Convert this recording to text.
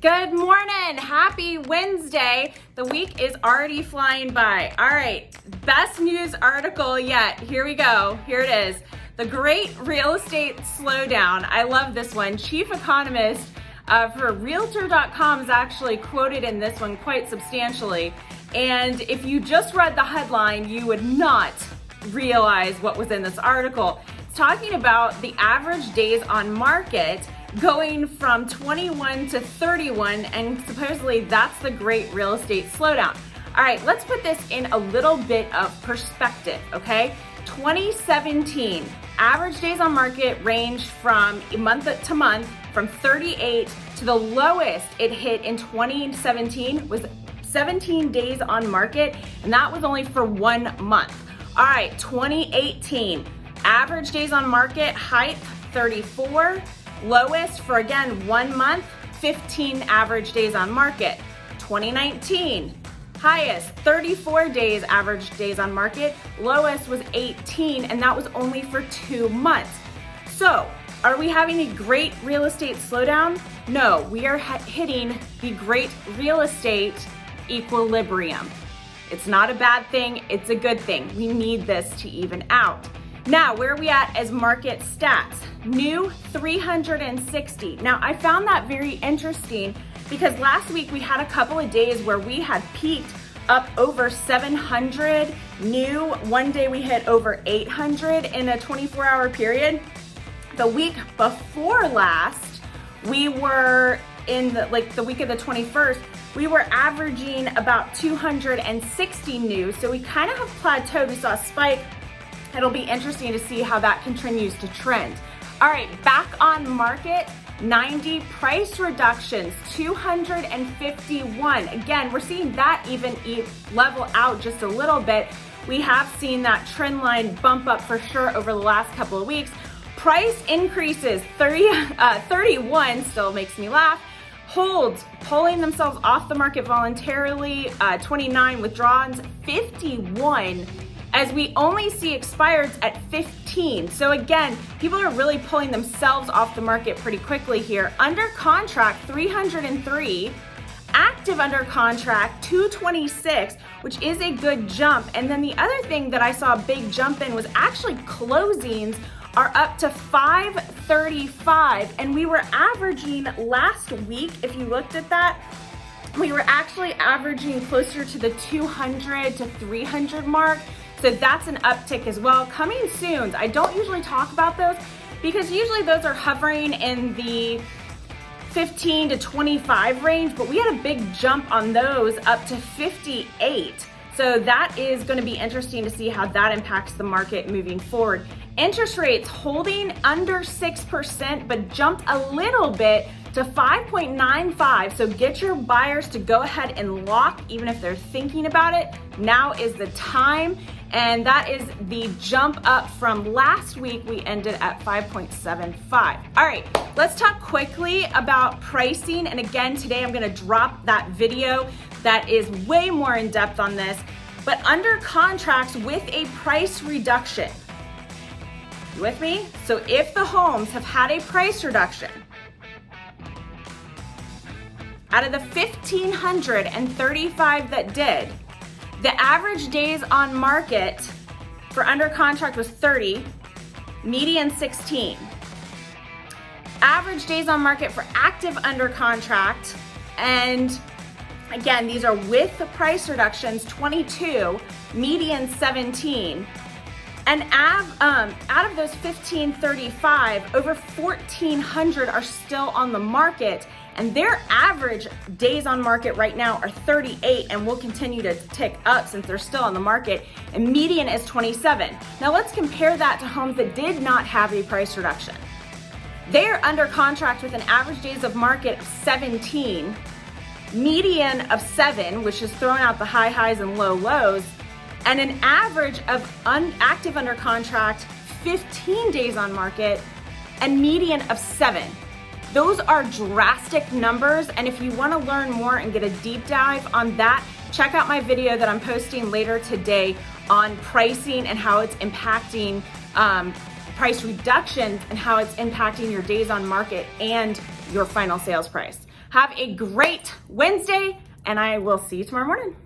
Good morning, happy Wednesday. The week is already flying by. All right, best news article yet. Here we go, here it is. The Great Real Estate Slowdown. I love this one. Chief economist for Realtor.com is actually quoted in this one quite substantially. And if you just read the headline, you would not realize what was in this article. It's talking about the average days on market going from 21 to 31, and supposedly that's the Great Real Estate Slowdown. All right, let's put this in a little bit of perspective, okay? 2017, average days on market ranged from month to month from 38 to the lowest it hit in 2017 was 17 days on market, and that was only for 1 month. All right, 2018, average days on market height 34, lowest for again 1 month, 15 average days on market. 2019, highest 34 days average days on market, lowest was 18, and that was only for 2 months. So, are we having a great real estate slowdown? No, we are hitting the great real estate equilibrium. It's not a bad thing, it's a good thing. We need this to even out. Now, where are we at as market stats? New 360. Now, I found that very interesting because last week we had a couple of days where we had peaked up over 700 new. One day we hit over 800 in a 24-hour period. The week before last, we were in the week of the 21st, we were averaging about 260 new. So we kind of have plateaued. We saw a spike. It'll be interesting to see how that continues to trend. All right, back on market, 90 price reductions, 251. Again, we're seeing that even level out just a little bit. We have seen that trend line bump up for sure over the last couple of weeks. Price increases, 31, still makes me laugh. Holds, pulling themselves off the market voluntarily, 29 withdrawals, 51. As we only see expireds at 15. So again, people are really pulling themselves off the market pretty quickly here. Under contract, 303. Active under contract, 226, which is a good jump. And then the other thing that I saw a big jump in was actually closings are up to 535. And we were averaging last week, if you looked at that, we were actually averaging closer to the 200 to 300 mark. So that's an uptick as well. Coming soon, I don't usually talk about those because usually those are hovering in the 15 to 25 range, but we had a big jump on those up to 58. So that is going to be interesting to see how that impacts the market moving forward. Interest rates holding under 6%, but jumped a little bit to 5.95. So get your buyers to go ahead and lock, even if they're thinking about it. Now is the time. And that is the jump up from last week. We ended at 5.75. All right, let's talk quickly about pricing. And again, today I'm gonna drop that video that is way more in depth on this, but under contracts with a price reduction. You with me? So if the homes have had a price reduction, out of the 1,535 that did, the average days on market for under contract was 30, median 16. Average days on market for active under contract, and again, these are with the price reductions, 22, median 17. And out of those 1,535, over 1,400 are still on the market, and their average days on market right now are 38 and will continue to tick up since they're still on the market, and median is 27. Now let's compare that to homes that did not have a price reduction. They're under contract with an average days of market of 17, median of 7, which is throwing out the high highs and low lows, and an average of active under contract 15 days on market and median of 7. Those are drastic numbers, and if you want to learn more and get a deep dive on that, check out my video that I'm posting later today on pricing and how it's impacting price reductions and how it's impacting your days on market and your final sales price. Have a great Wednesday, and I will see you tomorrow morning.